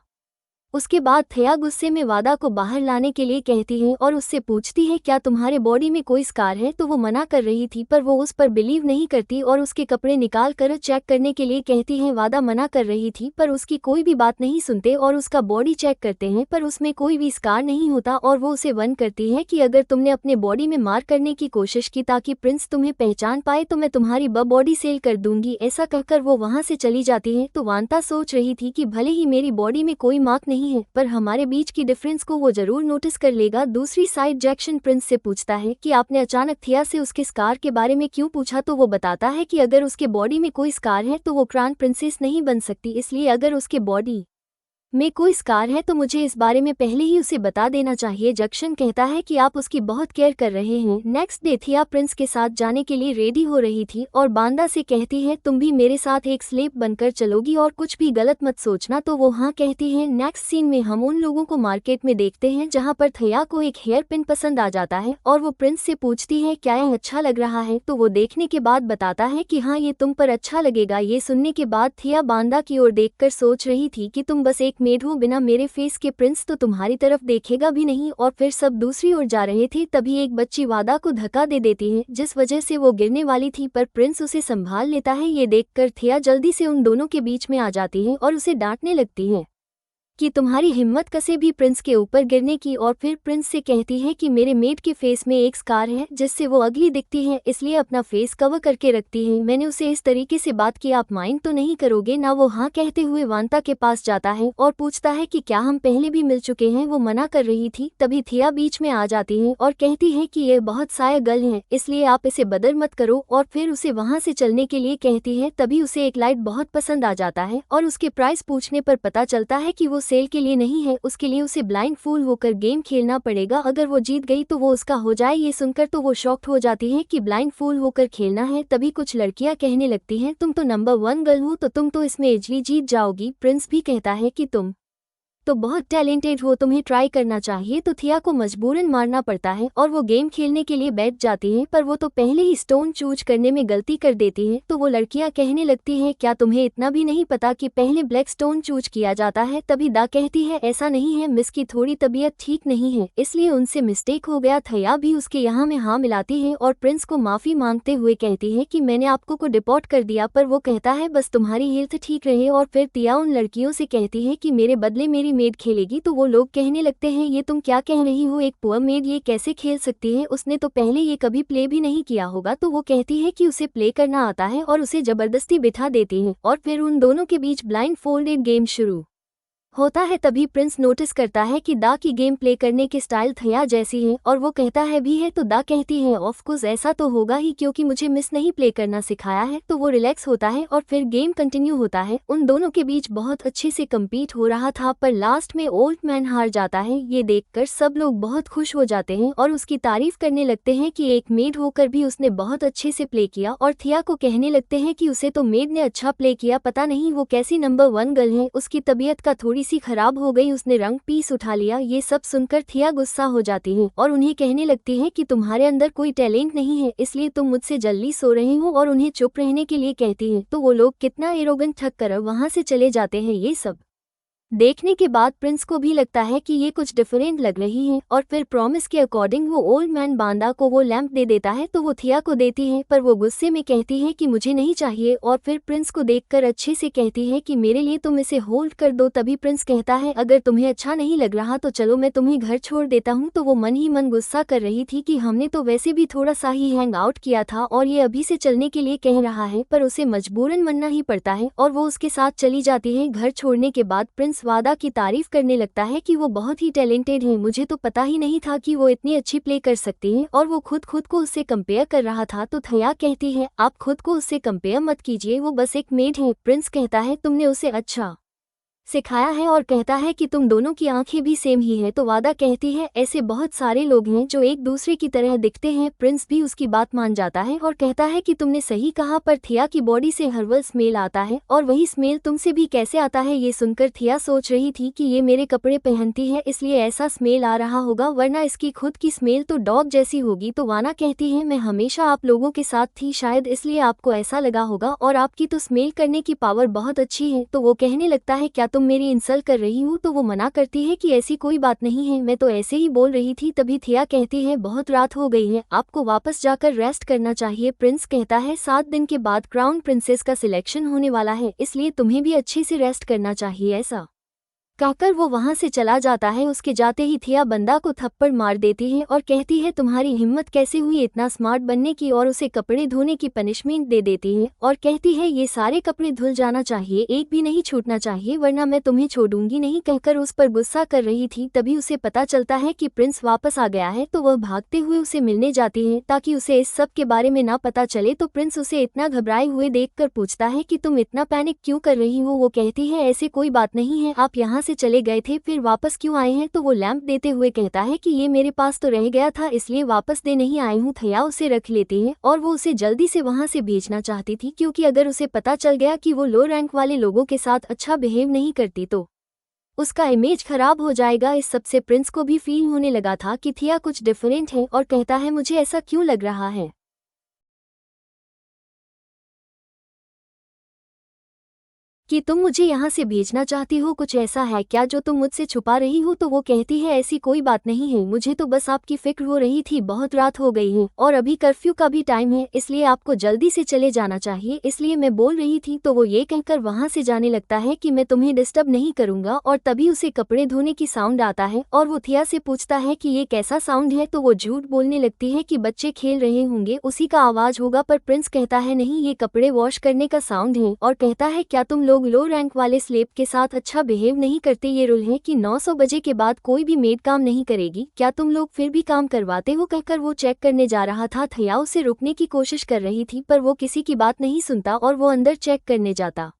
उसके बाद थिया गुस्से में वादा को बाहर लाने के लिए कहती है और उससे पूछती है क्या तुम्हारे बॉडी में कोई स्कार है। तो वो मना कर रही थी पर वो उस पर बिलीव नहीं करती और उसके कपड़े निकाल कर चेक करने के लिए कहती है। वादा मना कर रही थी पर उसकी कोई भी बात नहीं सुनते और उसका बॉडी चेक करते हैं पर उसमें कोई भी स्कार नहीं होता। और वो उसे वन करती है कि अगर तुमने अपने बॉडी में मार करने की कोशिश की ताकि प्रिंस तुम्हें पहचान पाए तो मैं तुम्हारी बॉडी सेल कर दूंगी। ऐसा कहकर वो वहां से चली जाती है। तो वांता सोच रही थी कि भले ही मेरी बॉडी में कोई मार्क नहीं है पर हमारे बीच की डिफरेंस को वो जरूर नोटिस कर लेगा। दूसरी साइड जैक्सन प्रिंस से पूछता है कि आपने अचानक थिया से उसके स्कार के बारे में क्यों पूछा। तो वो बताता है कि अगर उसके बॉडी में कोई स्कार है तो वो क्राउन प्रिंसेस नहीं बन सकती, इसलिए अगर उसके बॉडी में कोई स्कार है तो मुझे इस बारे में पहले ही उसे बता देना चाहिए। जैक्सन कहता है कि आप उसकी बहुत केयर कर रहे हैं। नेक्स्ट डे थिया प्रिंस के साथ जाने के लिए रेडी हो रही थी और बांदा से कहती है तुम भी मेरे साथ एक स्लेव बनकर चलोगी और कुछ भी गलत मत सोचना। तो वो हाँ कहती है। नेक्स्ट सीन में हम उन लोगों को मार्केट में देखते हैं जहाँ पर थिया को एक हेयर पिन पसंद आ जाता है और वो प्रिंस से पूछती है क्या यह अच्छा लग रहा है। तो वो देखने के बाद बताता है कि हाँ ये तुम पर अच्छा लगेगा। ये सुनने के बाद थिया बांदा की ओर देखकर सोच रही थी कि तुम बस एक मेड हो, बिना मेरे फेस के प्रिंस तो तुम्हारी तरफ देखेगा भी नहीं। और फिर सब दूसरी ओर जा रहे थे तभी एक बच्ची वादा को धक्का दे देती है जिस वजह से वो गिरने वाली थी पर प्रिंस उसे संभाल लेता है। ये देखकर थिया जल्दी से उन दोनों के बीच में आ जाती है और उसे डांटने लगती है कि तुम्हारी हिम्मत कैसे भी प्रिंस के ऊपर गिरने की। और फिर प्रिंस से कहती है कि मेरे मेड के फेस में एक स्कार है जिससे वो अगली दिखती है, इसलिए अपना फेस कवर करके रखती है। मैंने उसे इस तरीके से बात की, आप माइंड तो नहीं करोगे ना। वो हाँ कहते हुए वांता के पास जाता है और पूछता है कि क्या हम पहले भी मिल चुके हैं। वो मना कर रही थी तभी थिया बीच में आ जाती है और कहती है कि यह बहुत साया गर्ल है इसलिए आप इसे बदर मत करो। और फिर उसे वहां से चलने के लिए कहती है। तभी उसे एक लाइट बहुत पसंद आ जाता है और उसके प्राइस पूछने पर पता चलता है कि वो सेल के लिए नहीं है, उसके लिए उसे ब्लाइंड फूल होकर गेम खेलना पड़ेगा। अगर वो जीत गई तो वो उसका हो जाए। ये सुनकर तो वो शॉक्ड हो जाती है कि ब्लाइंड फूल होकर खेलना है। तभी कुछ लड़कियां कहने लगती हैं, तुम तो नंबर 1 गर्ल हो, तो तुम तो इसमें इजली जीत जाओगी। प्रिंस भी कहता है कि तुम तो बहुत टैलेंटेड हो, तुम्हें ट्राई करना चाहिए। तो थिया को मजबूरन मारना पड़ता है और वो गेम खेलने के लिए बैठ जाती है, पर वो तो पहले ही स्टोन चूज करने में गलती कर देती है। तो वो लड़कियां कहने लगती हैं, क्या तुम्हें इतना भी नहीं पता कि पहले ब्लैक स्टोन चूज किया जाता है? तभी दा कहती है, ऐसा नहीं है मिस, की थोड़ी तबीयत ठीक नहीं है, इसलिए उनसे मिस्टेक हो गया। थिया भी उसके यहाँ में हाँ मिलाती है और प्रिंस को माफी मांगते हुए कहती है कि मैंने आपको को डिपोर्ट कर दिया, पर वो कहता है बस तुम्हारी हेल्थ ठीक रहे। और फिर थिया उन लड़कियों से कहती है कि मेरे बदले मेरी मेड खेलेगी। तो वो लोग कहने लगते हैं, ये तुम क्या कह रही हो, एक पुअर मेड ये कैसे खेल सकती है? उसने तो पहले ये कभी प्ले भी नहीं किया होगा। तो वो कहती है कि उसे प्ले करना आता है और उसे जबरदस्ती बिठा देती है और फिर उन दोनों के बीच ब्लाइंड फोल्डेड गेम शुरू होता है। तभी प्रिंस नोटिस करता है कि दा की गेम प्ले करने की स्टाइल थिया जैसी है और वो कहता है भी है। तो दा कहती है, ऑफ कोर्स ऐसा तो होगा ही, क्योंकि मुझे मिस नहीं प्ले करना सिखाया है। तो वो रिलैक्स होता है और फिर गेम कंटिन्यू होता है। उन दोनों के बीच बहुत अच्छे से कम्पीट हो रहा था, पर लास्ट में ओल्ड मैन हार जाता है। ये देखकर सब लोग बहुत खुश हो जाते हैं और उसकी तारीफ करने लगते हैं कि एक मेड होकर भी उसने बहुत अच्छे से प्ले किया। और थिया को कहने लगते हैं कि उसे तो मेड ने अच्छा प्ले किया, पता नहीं वो कैसी नंबर 1 गर्ल है, उसकी तबीयत का थोड़ी सी खराब हो गई, उसने रंग पीस उठा लिया। ये सब सुनकर थिया गुस्सा हो जाती है और उन्हें कहने लगती है कि तुम्हारे अंदर कोई टैलेंट नहीं है, इसलिए तुम मुझसे जल्दी सो रहे हो, और उन्हें चुप रहने के लिए कहती है। तो वो लोग कितना एरोगेंट ठग कर वहां से चले जाते हैं। ये सब देखने के बाद प्रिंस को भी लगता है कि ये कुछ डिफरेंट लग रही है और फिर प्रॉमिस के अकॉर्डिंग वो ओल्ड मैन बांदा को वो लैंप दे देता है। तो वो थिया को देती है, पर वो गुस्से में कहती है कि मुझे नहीं चाहिए और फिर प्रिंस को देखकर अच्छे से कहती है कि मेरे लिए तुम इसे होल्ड कर दो। तभी प्रिंस कहता है, अगर तुम्हें अच्छा नहीं लग रहा तो चलो मैं तुम्हें घर छोड़ देता हूँ। तो वो मन ही मन गुस्सा कर रही थी कि हमने तो वैसे भी थोड़ा सा ही हैंग आउट किया था और ये अभी से चलने के लिए कह रहा है, पर उसे मजबूरन मानना ही पड़ता है और वो उसके साथ चली जाती है। घर छोड़ने के बाद प्रिंस वादा की तारीफ करने लगता है कि वो बहुत ही टैलेंटेड है, मुझे तो पता ही नहीं था कि वो इतनी अच्छी प्ले कर सकती है, और वो खुद को उससे कंपेयर कर रहा था। तो थिया कहती है, आप खुद को उससे कंपेयर मत कीजिए, वो बस एक मेड है। प्रिंस कहता है, तुमने उसे अच्छा सिखाया है, और कहता है कि तुम दोनों की आंखें भी सेम ही है। तो वादा कहती है, ऐसे बहुत सारे लोग हैं जो एक दूसरे की तरह दिखते हैं। प्रिंस भी उसकी बात मान जाता है और कहता है कि तुमने सही कहा, पर थिया की बॉडी से हर्बल स्मेल आता है और वही स्मेल तुमसे भी कैसे आता है? ये सुनकर थिया सोच रही थी कि ये मेरे कपड़े पहनती है इसलिए ऐसा स्मेल आ रहा होगा, वरना इसकी खुद की स्मेल तो डॉग जैसी होगी। तो वाना कहती है, मैं हमेशा आप लोगों के साथ थी, शायद इसलिए आपको ऐसा लगा होगा, और आपकी तो स्मेल करने की पावर बहुत अच्छी है। तो वो कहने लगता है, क्या तुम मेरी इंसल्ट कर रही हूँ? तो वो मना करती है कि ऐसी कोई बात नहीं है, मैं तो ऐसे ही बोल रही थी। तभी थिया कहती है, बहुत रात हो गई है, आपको वापस जाकर रेस्ट करना चाहिए। प्रिंस कहता है, 7 दिन के बाद क्राउन प्रिंसेस का सिलेक्शन होने वाला है, इसलिए तुम्हें भी अच्छे से रेस्ट करना चाहिए। ऐसा कहकर वो वहां से चला जाता है। उसके जाते ही थिया बंदा को थप्पड़ मार देती है और कहती है, तुम्हारी हिम्मत कैसे हुई इतना स्मार्ट बनने की, और उसे कपड़े धोने की पनिशमेंट दे देती है और कहती है, ये सारे कपड़े धुल जाना चाहिए, एक भी नहीं छूटना चाहिए, वरना मैं तुम्हें छोड़ूंगी नहीं, कहकर उस पर गुस्सा कर रही थी। तभी उसे पता चलता है कि प्रिंस वापस आ गया है, तो वह भागते हुए उसे मिलने जाती है ताकि उसे इस सब के बारे में ना पता चले। तो प्रिंस उसे इतना घबराए हुए देखकर पूछता है कि तुम इतना पैनिक क्यों कर रही हो? वो कहती है, ऐसे कोई बात नहीं है, आप यहाँ से चले गए थे, फिर वापस क्यों आए हैं? तो वो लैंप देते हुए कहता है कि ये मेरे पास तो रह गया था, इसलिए वापस दे नहीं आई हूँ। थिया उसे रख लेती है और वो उसे जल्दी से वहां से भेजना चाहती थी, क्योंकि अगर उसे पता चल गया कि वो लो रैंक वाले लोगों के साथ अच्छा बिहेव नहीं करती तो उसका इमेज खराब हो जाएगा। इस सबसे प्रिंस को भी फील होने लगा था कि थिया कुछ डिफरेंट है और कहता है, मुझे ऐसा क्यों लग रहा है कि तुम मुझे यहाँ से भेजना चाहती हो, कुछ ऐसा है क्या जो तुम मुझसे छुपा रही हो? तो वो कहती है, ऐसी कोई बात नहीं है, मुझे तो बस आपकी फिक्र हो रही थी, बहुत रात हो गई है और अभी कर्फ्यू का भी टाइम है, इसलिए आपको जल्दी से चले जाना चाहिए, इसलिए मैं बोल रही थी। तो वो ये कहकर वहां से जाने लगता है कि मैं तुम्हें डिस्टर्ब नहीं करूंगा, और तभी उसे कपड़े धोने की साउंड आता है और वो थिया से पूछता है कि ये कैसा साउंड है? तो वो झूठ बोलने लगती है कि बच्चे खेल रहे होंगे, उसी का आवाज होगा, पर प्रिंस कहता है, नहीं, ये कपड़े वॉश करने का साउंड है, और कहता है, क्या तुम लोग लो रैंक वाले स्लेब के साथ अच्छा बिहेव नहीं करते? ये रूल है कि 900 बजे के बाद कोई भी मेड काम नहीं करेगी, क्या तुम लोग फिर भी काम करवाते हो? कहकर वो चेक करने जा रहा था। थिया उसे रुकने की कोशिश कर रही थी, पर वो किसी की बात नहीं सुनता और वो अंदर चेक करने जाता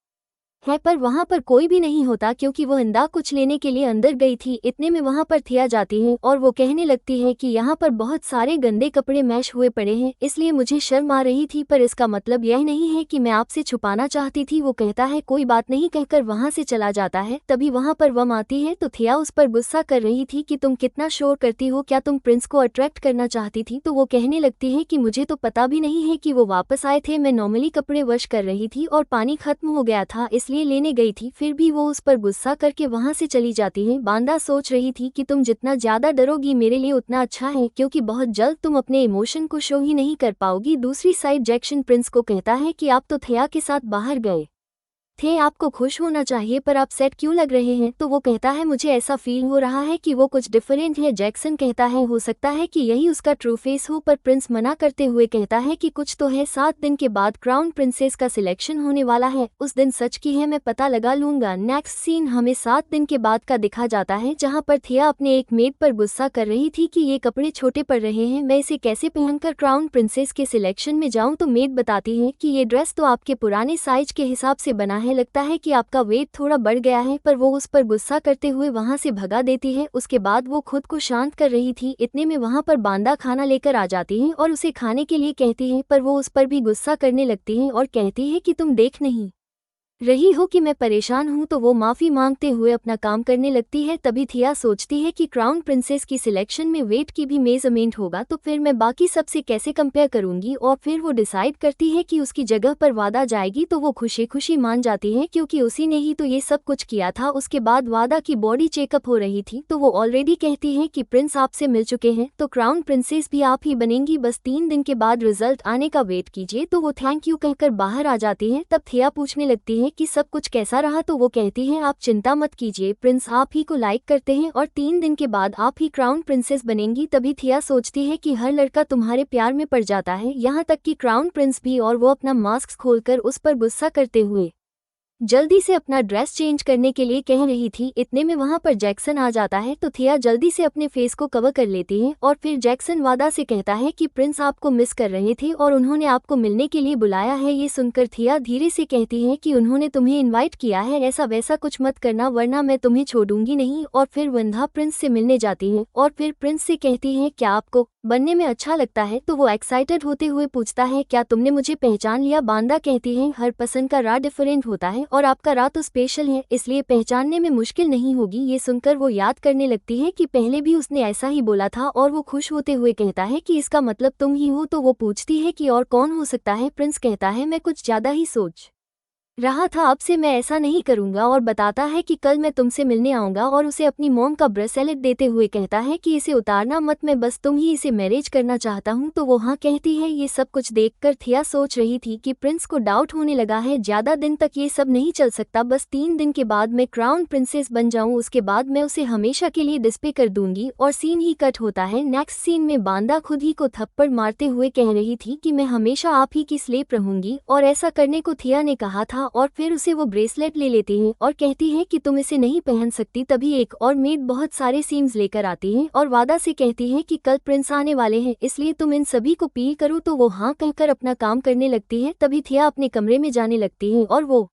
है पर वहाँ पर कोई भी नहीं होता क्योंकि वो इंदा कुछ लेने के लिए अंदर गई थी। इतने में वहाँ पर थिया जाती है और वो कहने लगती है कि यहाँ पर बहुत सारे गंदे कपड़े मैश हुए पड़े हैं, इसलिए मुझे शर्म आ रही थी, पर इसका मतलब यह नहीं है कि मैं आपसे छुपाना चाहती थी। वो कहता है कोई बात नहीं कहकर वहाँ से चला जाता है। तभी वहाँ पर वम आती है तो थिया उस पर गुस्सा कर रही थी कि तुम कितना शोर करती हो, क्या तुम प्रिंस को अट्रैक्ट करना चाहती थी? तो वो कहने लगती है कि मुझे तो पता भी नहीं है कि वो वापस आए थे, मैं नॉर्मली कपड़े वॉश कर रही थी और पानी खत्म हो गया था इसलिए लेने गई थी। फिर भी वो उस पर गुस्सा करके वहां से चली जाती है। बांदा सोच रही थी कि तुम जितना ज्यादा डरोगी मेरे लिए उतना अच्छा है, क्योंकि बहुत जल्द तुम अपने इमोशन को शो ही नहीं कर पाओगी। दूसरी साइड जैक्सन प्रिंस को कहता है कि आप तो थिया के साथ बाहर गए थे, आपको खुश होना चाहिए, पर आप सेट क्यों लग रहे हैं? तो वो कहता है मुझे ऐसा फील हो रहा है कि वो कुछ डिफरेंट है। जैक्सन कहता है हो सकता है कि यही उसका ट्रू फेस हो, पर प्रिंस मना करते हुए कहता है कि कुछ तो है। 7 दिन के बाद क्राउन प्रिंसेस का सिलेक्शन होने वाला है, उस दिन सच की है मैं पता लगा लूंगा। नेक्स्ट सीन हमें 7 दिन के बाद का दिखा जाता है, जहाँ पर थिया अपने एक मेड पर गुस्सा कर रही थी कि ये कपड़े छोटे पड़ रहे हैं, मैं इसे कैसे पहनकर क्राउन प्रिंसेस के सिलेक्शन में जाऊं? तो मेड बताती है कि ये ड्रेस तो आपके पुराने साइज के हिसाब से बना है, लगता है कि आपका वेट थोड़ा बढ़ गया है, पर वो उस पर गुस्सा करते हुए वहां से भगा देती है। उसके बाद वो खुद को शांत कर रही थी, इतने में वहां पर बांदा खाना लेकर आ जाती है और उसे खाने के लिए कहती है, पर वो उस पर भी गुस्सा करने लगती है और कहती है कि तुम देख नहीं रही हो कि मैं परेशान हूँ? तो वो माफी मांगते हुए अपना काम करने लगती है। तभी थिया सोचती है कि क्राउन प्रिंसेस की सिलेक्शन में वेट की भी मेजरमेंट होगा, तो फिर मैं बाकी सबसे कैसे कंपेयर करूंगी? और फिर वो डिसाइड करती है कि उसकी जगह पर वादा जाएगी, तो वो खुशी खुशी मान जाती है क्योंकि उसी ने ही तो ये सब कुछ किया था। उसके बाद वादा की बॉडी चेकअप हो रही थी, तो वो ऑलरेडी कहती है कि प्रिंस आपसे मिल चुके हैं, तो क्राउन प्रिंसेस भी आप ही बनेंगी, बस 3 दिन के बाद रिजल्ट आने का वेट कीजिए। तो वो थैंक यू कहकर बाहर आ जाती है। तब थिया पूछने लगती है कि सब कुछ कैसा रहा? तो वो कहती है आप चिंता मत कीजिए, प्रिंस आप ही को लाइक करते हैं और 3 दिन के बाद आप ही क्राउन प्रिंसेस बनेंगी। तभी थिया सोचती है कि हर लड़का तुम्हारे प्यार में पड़ जाता है, यहाँ तक कि क्राउन प्रिंस भी, और वो अपना मास्क खोलकर उस पर गुस्सा करते हुए जल्दी से अपना ड्रेस चेंज करने के लिए कह रही थी। इतने में वहां पर जैक्सन आ जाता है, तो थिया जल्दी से अपने फेस को कवर कर लेती है और फिर जैक्सन वादा से कहता है कि प्रिंस आपको मिस कर रहे थे और उन्होंने आपको मिलने के लिए बुलाया है। ये सुनकर थिया धीरे से कहती है कि उन्होंने तुम्हें इन्वाइट किया है, ऐसा वैसा कुछ मत करना वरना मैं तुम्हें छोड़ूंगी नहीं। और फिर वंदा प्रिंस से मिलने जाती है और फिर प्रिंस से कहती है क्या आपको बनने में अच्छा लगता है? तो वो एक्साइटेड होते हुए पूछता है क्या तुमने मुझे पहचान लिया? बांदा कहती है हर पसंद का राह डिफरेंट होता है और आपका राह तो स्पेशल है, इसलिए पहचानने में मुश्किल नहीं होगी। ये सुनकर वो याद करने लगती है कि पहले भी उसने ऐसा ही बोला था और वो खुश होते हुए कहता है कि इसका मतलब तुम ही हो। तो वो पूछती है कि और कौन हो सकता है? प्रिंस कहता है मैं कुछ ज्यादा ही सोच रहा था, अब से मैं ऐसा नहीं करूंगा, और बताता है कि कल मैं तुमसे मिलने आऊंगा और उसे अपनी मॉम का ब्रेसलेट देते हुए कहता है कि इसे उतारना मत, मैं बस तुम ही इसे मैरिज करना चाहता हूं। तो वो हाँ कहती है। ये सब कुछ देखकर थिया सोच रही थी कि प्रिंस को डाउट होने लगा है, ज्यादा दिन तक ये सब नहीं चल सकता, बस 3 दिन के बाद मैं क्राउन प्रिंसेस बन जाऊं, उसके बाद मैं उसे हमेशा के लिए डिस्पे कर दूंगी। और सीन ही कट होता है। नेक्स्ट सीन में बांदा खुद ही को थप्पड़ मारते हुए कह रही थी कि मैं हमेशा आप ही की स्लेव रहूंगी, और ऐसा करने को थिया ने कहा था। और फिर उसे वो ब्रेसलेट ले लेती है और कहती है कि तुम इसे नहीं पहन सकती। तभी एक और मेड बहुत सारे सीम्स लेकर आती है और वादा से कहती है कि कल प्रिंस आने वाले हैं, इसलिए तुम इन सभी को पील करो। तो वो हाँ कहकर अपना काम करने लगती है। तभी थिया अपने कमरे में जाने लगती है और वो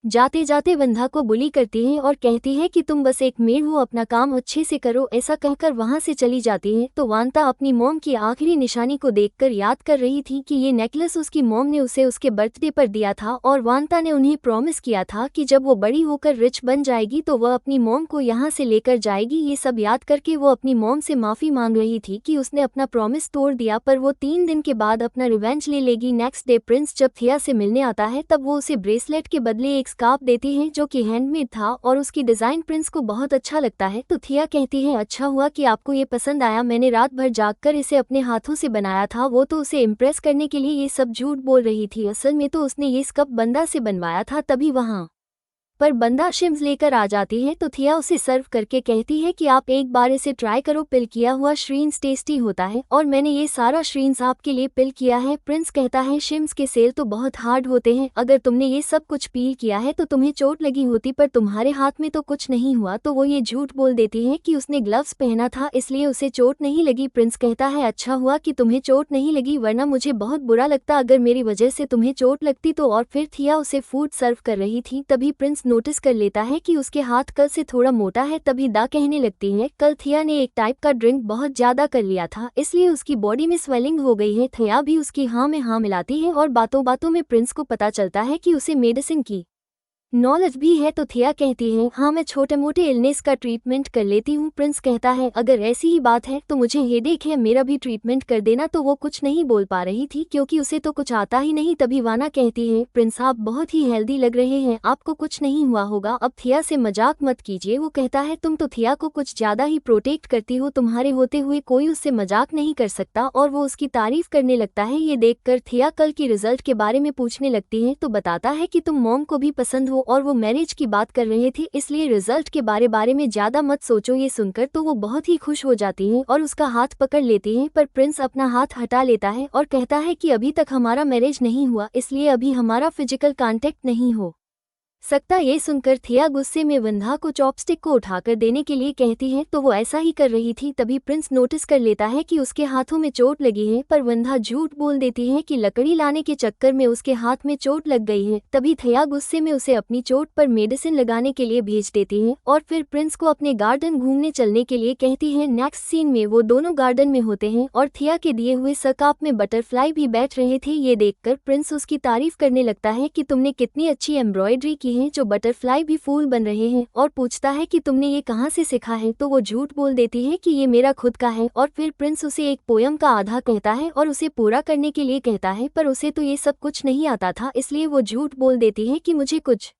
जाते जाते वंदा को बुली करती है और कहती है कि तुम बस एक मेड हो, अपना काम अच्छे से करो, ऐसा कहकर वहां से चली जाती है। तो वांता अपनी मॉम की आखिरी निशानी को देखकर याद कर रही थी कि ये नेकलेस उसकी मॉम ने उसे उसके बर्थडे पर दिया था और वांता ने उन्हें प्रॉमिस किया था कि जब वो बड़ी होकर रिच बन जाएगी तो वह अपनी मॉम को यहाँ से लेकर जाएगी। ये सब याद करके वो अपनी मॉम से माफी मांग रही थी कि उसने अपना प्रॉमिस तोड़ दिया, पर वो 3 दिन के बाद अपना रिवेंज ले लेगी। नेक्स्ट डे प्रिंस जब थिया से मिलने आता है तब वो उसे ब्रेसलेट के बदले एक स्कार्फ देती है जो कि हैंडमेड था और उसकी डिजाइन प्रिंस को बहुत अच्छा लगता है। तो थिया कहती है अच्छा हुआ कि आपको ये पसंद आया, मैंने रात भर जागकर इसे अपने हाथों से बनाया था। वो तो उसे इम्प्रेस करने के लिए ये सब झूठ बोल रही थी, असल में तो उसने ये स्कार्फ बंदा से बनवाया था। तभी वहाँ पर बंदा शिम्स लेकर आ जाती है तो थिया उसे सर्व करके कहती है कि आप एक बार इसे ट्राई करो, पिल किया हुआ श्रीन्स टेस्टी होता है और मैंने ये सारा श्रीन्स आपके लिए पिल किया है। प्रिंस कहता है शिम्स के सेल तो बहुत हार्ड होते हैं, अगर तुमने ये सब कुछ पील किया है तो तुम्हें चोट लगी होती, पर तुम्हारे हाथ में तो कुछ नहीं हुआ। तो वो ये झूठ बोल देती है कि उसने ग्लव्स पहना था इसलिए उसे चोट नहीं लगी। प्रिंस कहता है अच्छा हुआ कि तुम्हें चोट नहीं लगी, वरना मुझे बहुत बुरा लगता अगर मेरी वजह से तुम्हें चोट लगती तो। और फिर थिया उसे फूड सर्व कर रही थी, तभी प्रिंस नोटिस कर लेता है कि उसके हाथ कल से थोड़ा मोटा है। तभी दा कहने लगती है कल थिया ने एक टाइप का ड्रिंक बहुत ज्यादा कर लिया था इसलिए उसकी बॉडी में स्वेलिंग हो गई है। थिया भी उसकी हाँ में हाँ मिलाती है और बातों बातों में प्रिंस को पता चलता है कि उसे मेडिसिन की नॉलेज भी है। तो थिया कहती है हाँ मैं छोटे मोटे इलनेस का ट्रीटमेंट कर लेती हूँ। प्रिंस कहता है अगर ऐसी ही बात है तो मुझे हेडेक है, मेरा भी ट्रीटमेंट कर देना। तो वो कुछ नहीं बोल पा रही थी क्योंकि उसे तो कुछ आता ही नहीं। तभी वाना कहती है प्रिंस आप बहुत ही हेल्दी लग रहे हैं, आपको कुछ नहीं हुआ होगा, अब थिया से मजाक मत कीजिए। वो कहता है तुम तो थिया को कुछ ज्यादा ही प्रोटेक्ट करती हो, तुम्हारे होते हुए कोई उससे मजाक नहीं कर सकता। और वो उसकी तारीफ करने लगता है। ये देखकर थिया कल की रिजल्ट के बारे में पूछने लगती है तो बताता है कि तुम मॉम को भी पसंद हो और वो मैरिज की बात कर रहे थे इसलिए रिजल्ट के बारे में ज्यादा मत सोचो। ये सुनकर तो वो बहुत ही खुश हो जाती है और उसका हाथ पकड़ लेती है, पर प्रिंस अपना हाथ हटा लेता है और कहता है कि अभी तक हमारा मैरिज नहीं हुआ इसलिए अभी हमारा फिजिकल कांटेक्ट नहीं हो सकता। ये सुनकर थिया गुस्से में वंधा को चॉपस्टिक को उठाकर देने के लिए कहती है तो वो ऐसा ही कर रही थी। तभी प्रिंस नोटिस कर लेता है कि उसके हाथों में चोट लगी है, पर वंधा झूठ बोल देती है कि लकड़ी लाने के चक्कर में उसके हाथ में चोट लग गई है। तभी थिया गुस्से में उसे अपनी चोट पर मेडिसिन लगाने के लिए भेज देती है और फिर प्रिंस को अपने गार्डन घूमने चलने के लिए कहती है। नेक्स्ट सीन में वो दोनों गार्डन में होते हैं और थिया के दिए हुए सकाप में बटरफ्लाई भी बैठ रहे थे। ये देखकर प्रिंस उसकी तारीफ करने लगता है कि तुमने कितनी अच्छी एम्ब्रॉयडरी की हैं, जो बटरफ्लाई भी फूल बन रहे हैं, और पूछता है कि तुमने ये कहाँ से सीखा है। तो वो झूठ बोल देती है कि ये मेरा खुद का है। और फिर प्रिंस उसे एक पोयम का आधा कहता है और उसे पूरा करने के लिए कहता है, पर उसे तो ये सब कुछ नहीं आता था इसलिए वो झूठ बोल देती है कि मुझे कुछ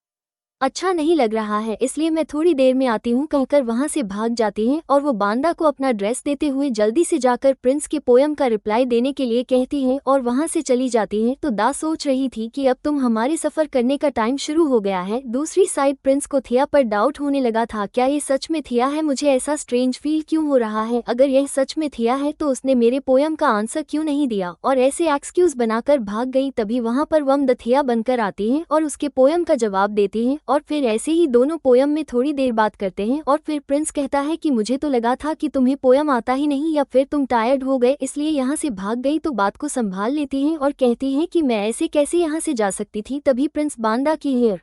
अच्छा नहीं लग रहा है इसलिए मैं थोड़ी देर में आती हूँ कहकर वहाँ से भाग जाती है। और वो बांदा को अपना ड्रेस देते हुए जल्दी से जाकर प्रिंस के पोयम का रिप्लाई देने के लिए कहती है और वहाँ से चली जाती है। तो दा सोच रही थी कि अब तुम हमारे सफर करने का टाइम शुरू हो गया है। दूसरी साइड प्रिंस को थिया पर डाउट होने लगा था, क्या ये सच में थिया है, मुझे ऐसा स्ट्रेंज फील क्यों हो रहा है, अगर यह सच में थिया है तो उसने मेरे पोयम का आंसर क्यों नहीं दिया, और ऐसे एक्सक्यूज बनाकर भाग गई। तभी वहाँ पर वम द थिया बनकर आती है और उसके पोयम का जवाब देती है और फिर ऐसे ही दोनों पोयम में थोड़ी देर बात करते हैं। और फिर प्रिंस कहता है कि मुझे तो लगा था कि तुम्हें पोयम आता ही नहीं या फिर तुम टायर्ड हो गए इसलिए यहाँ से भाग गई। तो बात को संभाल लेती है और कहती है कि मैं ऐसे कैसे यहाँ से जा सकती थी। तभी प्रिंस बांदा की हेयर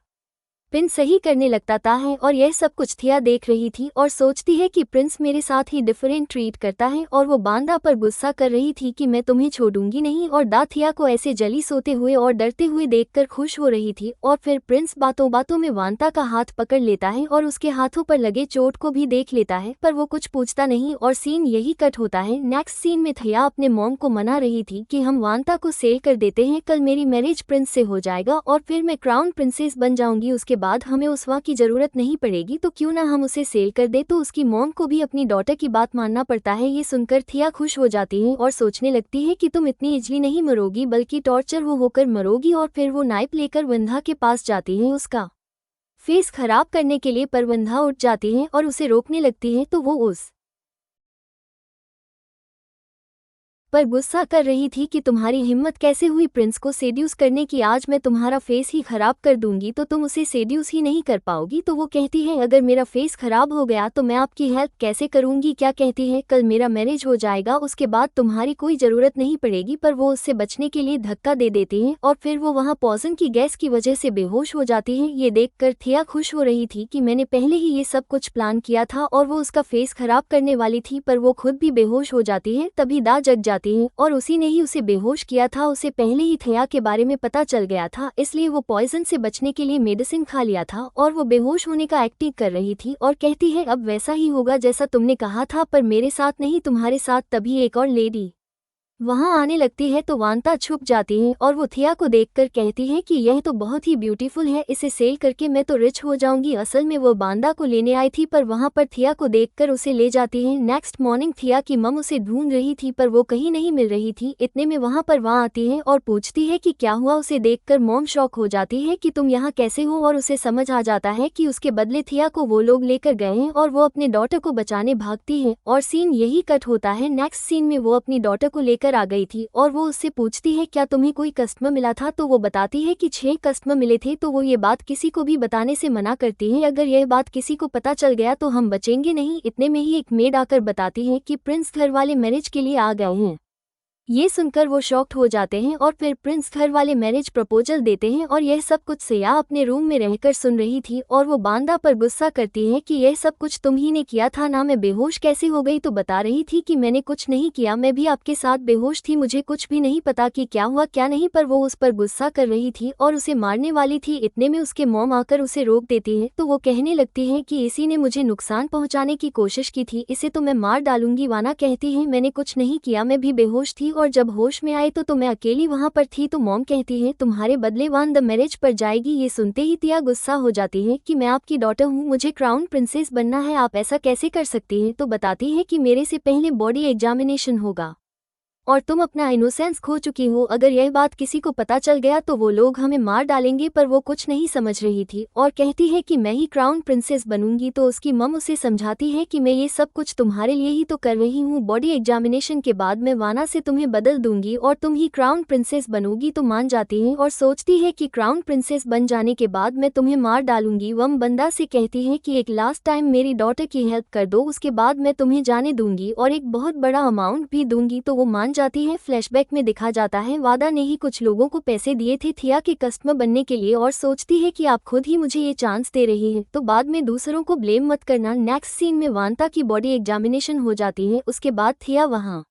पिन सही करने लगता है और यह सब कुछ थिया देख रही थी और सोचती है कि प्रिंस मेरे साथ ही डिफरेंट ट्रीट करता है, और वो बांदा पर गुस्सा कर रही थी कि मैं तुम्हें छोड़ूंगी नहीं। और दा थिया को ऐसे जली सोते हुए और डरते हुए देखकर खुश हो रही थी। और फिर प्रिंस बातों बातों में वांता का हाथ पकड़ लेता है और उसके हाथों पर लगे चोट को भी देख लेता है, पर वो कुछ पूछता नहीं और सीन यही कट होता है। नेक्स्ट सीन में थिया अपने मॉम को मना रही थी कि हम वांता को सेल कर देते हैं, कल मेरी मैरिज प्रिंस से हो जाएगा और फिर मैं क्राउन प्रिंसेस बन जाऊंगी, उसके बाद हमें उसवा की जरूरत नहीं पड़ेगी, तो क्यों ना हम उसे सेल कर दे। तो उसकी मॉम को भी अपनी डॉटर की बात मानना पड़ता है। ये सुनकर थिया खुश हो जाती है और सोचने लगती है कि तुम इतनी इजली नहीं मरोगी बल्कि टॉर्चर वो होकर मरोगी। और फिर वो नाइफ लेकर वंधा के पास जाती है उसका फेस खराब करने के लिए, पर वंधा उठ जाती है और उसे रोकने लगती है। तो वो उस पर गुस्सा कर रही थी कि तुम्हारी हिम्मत कैसे हुई प्रिंस को सेड्यूस करने की, आज मैं तुम्हारा फेस ही खराब कर दूंगी तो तुम उसे सेड्यूस ही नहीं कर पाओगी। तो वो कहती है अगर मेरा फेस खराब हो गया तो मैं आपकी हेल्प कैसे करूंगी, क्या कहती है कल मेरा मैरिज हो जाएगा उसके बाद तुम्हारी कोई जरूरत नहीं पड़ेगी। पर वो उससे बचने के लिए धक्का दे देती है और फिर वो वहाँ पॉइजन की गैस की वजह से बेहोश हो जाती है। ये देखकर थिया खुश हो रही थी कि मैंने पहले ही ये सब कुछ प्लान किया था और वो उसका फेस खराब करने वाली थी, पर वो खुद भी बेहोश हो जाती है। तभी दा जग जाती है और उसी ने ही उसे बेहोश किया था, उसे पहले ही थिया के बारे में पता चल गया था इसलिए वो पॉइजन से बचने के लिए मेडिसिन खा लिया था और वो बेहोश होने का एक्टिंग कर रही थी और कहती है अब वैसा ही होगा जैसा तुमने कहा था, पर मेरे साथ नहीं तुम्हारे साथ। तभी एक और लेडी वहां आने लगती है तो वांता छुप जाती है और वो थिया को देखकर कहती है कि यह तो बहुत ही ब्यूटीफुल है, इसे सेल करके मैं तो रिच हो जाऊंगी। असल में वो बांदा को लेने आई थी पर वहां पर थिया को देखकर उसे ले जाती है। नेक्स्ट मॉर्निंग थिया की मम उसे ढूंढ रही थी पर वो कहीं नहीं मिल रही थी। इतने में वहां पर वहां आती है और पूछती है कि क्या हुआ। उसे देखकर मॉम शॉक हो जाती है कि तुम यहाँ कैसे हो, और उसे समझ आ जाता है कि उसके बदले थिया को वो लोग लेकर गए हैं और वो अपने डॉटर को बचाने भागती है और सीन यही कट होता है। नेक्स्ट सीन में वो अपनी डॉटर को लेकर आ गई थी और वो उससे पूछती है क्या तुम्हें कोई कस्टमर मिला था, तो वो बताती है कि 6 कस्टमर मिले थे। तो वो ये बात किसी को भी बताने से मना करती है, अगर यह बात किसी को पता चल गया तो हम बचेंगे नहीं। इतने में ही एक मेड आकर बताती है कि प्रिंस घर वाले मैरिज के लिए आ गए हैं। ये सुनकर वो शॉक्ड हो जाते हैं और फिर प्रिंस घर वाले मैरिज प्रपोजल देते हैं और यह सब कुछ सिया अपने रूम में रहकर सुन रही थी और वो बांदा पर गुस्सा करती है कि यह सब कुछ तुम ही ने किया था ना, मैं बेहोश कैसे हो गई। तो बता रही थी कि मैंने कुछ नहीं किया, मैं भी आपके साथ बेहोश थी, मुझे कुछ भी नहीं पता कि क्या हुआ क्या नहीं, पर वो उस पर गुस्सा कर रही थी और उसे मारने वाली थी। इतने में उसके मॉम आकर उसे रोक देती है तो वो कहने लगती है कि इसी ने मुझे नुकसान पहुंचाने की कोशिश की थी, इसे तो मैं मार डालूंगी। वाना कहती है मैंने कुछ नहीं किया, मैं भी बेहोश थी और जब होश में आए तो मैं अकेली वहां पर थी। तो मॉम कहती है तुम्हारे बदले वान द मैरिज पर जाएगी। ये सुनते ही तिया गुस्सा हो जाती है कि मैं आपकी डॉटर हूँ, मुझे क्राउन प्रिंसेस बनना है, आप ऐसा कैसे कर सकती हैं। तो बताती है कि मेरे से पहले बॉडी एग्जामिनेशन होगा और तुम अपना इनोसेंस खो चुकी हो, अगर यह बात किसी को पता चल गया तो वो लोग हमें मार डालेंगे। पर वो कुछ नहीं समझ रही थी और कहती है कि मैं ही क्राउन प्रिंसेस बनूंगी। तो उसकी मम उसे समझाती है कि मैं ये सब कुछ तुम्हारे लिए ही तो कर रही हूँ, बॉडी एग्जामिनेशन के बाद मैं वाना से तुम्हें बदल दूंगी और तुम ही क्राउन प्रिंसेस बनोगी। तो मान जाती है और सोचती है कि क्राउन प्रिंसेस बन जाने के बाद मैं तुम्हें मार डालूंगी। वम बंदा से कहती है कि एक लास्ट टाइम मेरी डॉटर की हेल्प कर दो, उसके बाद मैं तुम्हें जाने दूंगी और एक बहुत बड़ा अमाउंट भी दूंगी। तो वो मान जाती है। फ्लैशबैक में दिखा जाता है वादा ने ही कुछ लोगों को पैसे दिए थे थिया के कस्टमर बनने के लिए और सोचती है कि आप खुद ही मुझे ये चांस दे रही हैं, तो बाद में दूसरों को ब्लेम मत करना। नेक्स्ट सीन में वांता की बॉडी एग्जामिनेशन हो जाती है, उसके बाद थिया वहां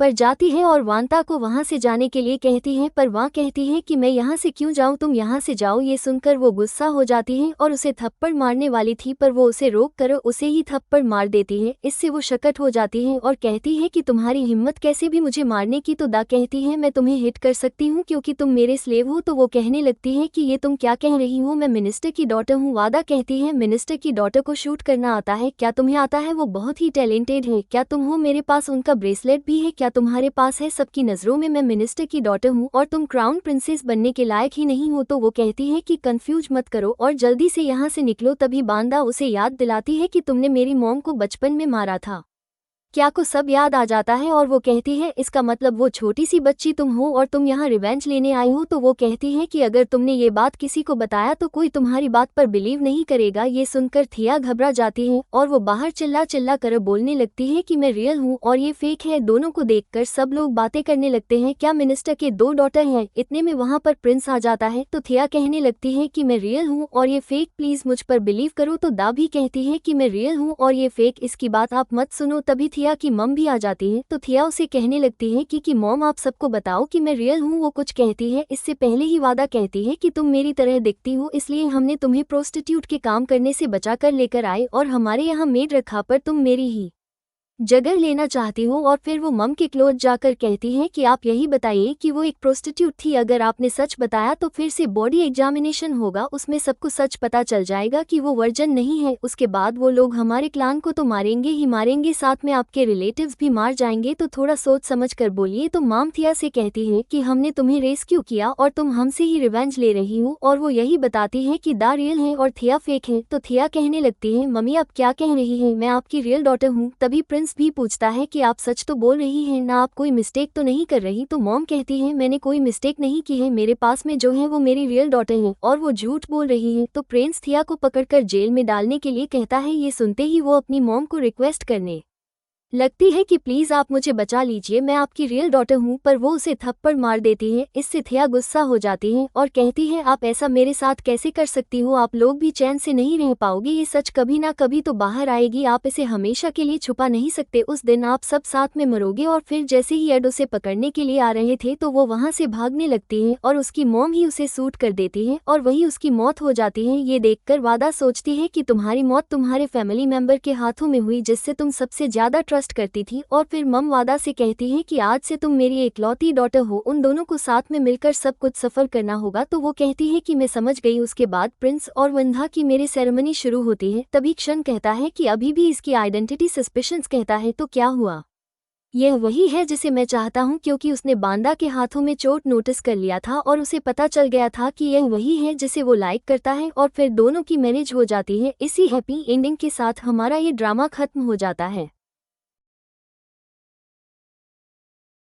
पर जाती है और वांता को वहां से जाने के लिए कहती है पर वह कहती है कि मैं यहाँ से क्यों जाऊँ, तुम यहाँ से जाओ। ये सुनकर वो गुस्सा हो जाती है और उसे थप्पड़ मारने वाली थी पर वो उसे रोक कर उसे ही थप्पड़ मार देती है। इससे वो शकट हो जाती है और कहती है कि तुम्हारी हिम्मत कैसे भी मुझे मारने की। तो दा कहती है मैं तुम्हें हिट कर सकती हूँ क्योंकि तुम मेरे स्लेव हो। तो वो कहने लगती है कि ये तुम क्या कह रही हो, मैं मिनिस्टर की डॉटर हूँ। वादा कहती है मिनिस्टर की डॉटर को शूट करना आता है, क्या तुम्हें आता है, वो बहुत ही टैलेंटेड है, क्या तुम हो, मेरे पास उनका ब्रेसलेट भी है, क्या तुम्हारे पास है, सबकी नजरों में मैं मिनिस्टर की डॉटर हूँ और तुम क्राउन प्रिंसेस बनने के लायक ही नहीं हो। तो वो कहती है कि कंफ्यूज मत करो और जल्दी से यहाँ से निकलो। तभी बांदा उसे याद दिलाती है कि तुमने मेरी मॉम को बचपन में मारा था, क्या को सब याद आ जाता है और वो कहती है इसका मतलब वो छोटी सी बच्ची तुम हो और तुम यहाँ रिवेंज लेने आई हो। तो वो कहती है कि अगर तुमने ये बात किसी को बताया तो कोई तुम्हारी बात पर बिलीव नहीं करेगा। ये सुनकर थिया घबरा जाती है और वो बाहर चिल्ला चिल्ला कर बोलने लगती है कि मैं रियल हूँ और ये फेक है। दोनों को देखकर सब लोग बातें करने लगते हैं, क्या मिनिस्टर के 2 डॉटर हैं। इतने में वहाँ पर प्रिंस आ जाता है तो थिया कहने लगती है कि मैं रियल हूँ और ये फेक, प्लीज मुझ पर बिलीव करो। तो दा भी कहती है कि मैं रियल हूँ और ये फेक, इसकी बात आप मत सुनो। तभी थिया की मम भी आ जाती है तो थिया उसे कहने लगती है कि मॉम आप सबको बताओ कि मैं रियल हूँ। वो कुछ कहती है इससे पहले ही वादा कहती है कि तुम मेरी तरह दिखती हो, इसलिए हमने तुम्हें प्रोस्टिट्यूट के काम करने से बचा कर लेकर आए और हमारे यहाँ मेड रखा, पर तुम मेरी ही जगह लेना चाहती हो। और फिर वो मम के क्लोज जाकर कहती है कि आप यही बताइए कि वो एक प्रोस्टिट्यूट थी, अगर आपने सच बताया तो फिर से बॉडी एग्जामिनेशन होगा, उसमें सबको सच पता चल जाएगा कि वो वर्जन नहीं है। उसके बाद वो लोग हमारे क्लान को तो मारेंगे ही मारेंगे, साथ में आपके रिलेटिव्स भी मार जाएंगे, तो थोड़ा सोच समझ कर बोलिए। तो माम थिया से कहती है कि हमने तुम्हें रेस्क्यू किया और तुम हमसे ही रिवेंज ले रही हो, और वो यही बताती है कि दा रियल है और थिया फेक है। तो थिया कहने लगती है मम्मी आप क्या कह रही है, मैं आपकी रियल डॉटर हूँ। तभी प्रिंस भी पूछता है कि आप सच तो बोल रही हैं ना, आप कोई मिस्टेक तो नहीं कर रही। तो मॉम कहती है मैंने कोई मिस्टेक नहीं की है, मेरे पास में जो है वो मेरी रियल डॉटर है और वो झूठ बोल रही है। तो प्रिंस थिया को पकड़कर जेल में डालने के लिए कहता है। ये सुनते ही वो अपनी मॉम को रिक्वेस्ट करने लगती है कि प्लीज आप मुझे बचा लीजिए, मैं आपकी रियल डॉटर हूँ, पर वो उसे थप्पड़ मार देती है। इससे थिया गुस्सा हो जाती है और कहती है आप ऐसा मेरे साथ कैसे कर सकती हो, आप लोग भी चैन से नहीं रह पाओगे, ये सच कभी ना कभी तो बाहर आएगी, आप इसे हमेशा के लिए छुपा नहीं सकते, उस दिन आप सब साथ में मरोगे। और फिर जैसे ही एड उसे पकड़ने के लिए आ रहे थे तो वो वहाँ से भागने लगती है और उसकी मॉम ही उसे सूट कर देती है और वही उसकी मौत हो जाती है। ये देखकर वादा सोचती है कि तुम्हारी मौत तुम्हारे फैमिली मेंबर के हाथों में हुई जिससे तुम सबसे ज्यादा ट्रस्ट करती थी और फिर मम वादा से कहती है कि आज से तुम मेरी एकलौती डॉटर हो, उन दोनों को साथ में मिलकर सब कुछ सफल करना होगा। तो वो कहती है कि मैं समझ गई। उसके बाद प्रिंस और वंदा की मेरी सेरेमनी शुरू होती है। तभी क्षण कहता है कि अभी भी इसकी आइडेंटिटी सस्पिशंस। कहता है तो क्या हुआ? यह वही है जिसे मैं चाहता हूँ, क्योंकि उसने बांदा के हाथों में चोट नोटिस कर लिया था और उसे पता चल गया था कि यह वही है जिसे वो लाइक करता है और फिर दोनों की मैरिज हो जाती है। इसी हैप्पी एंडिंग के साथ हमारा ये ड्रामा खत्म हो जाता है।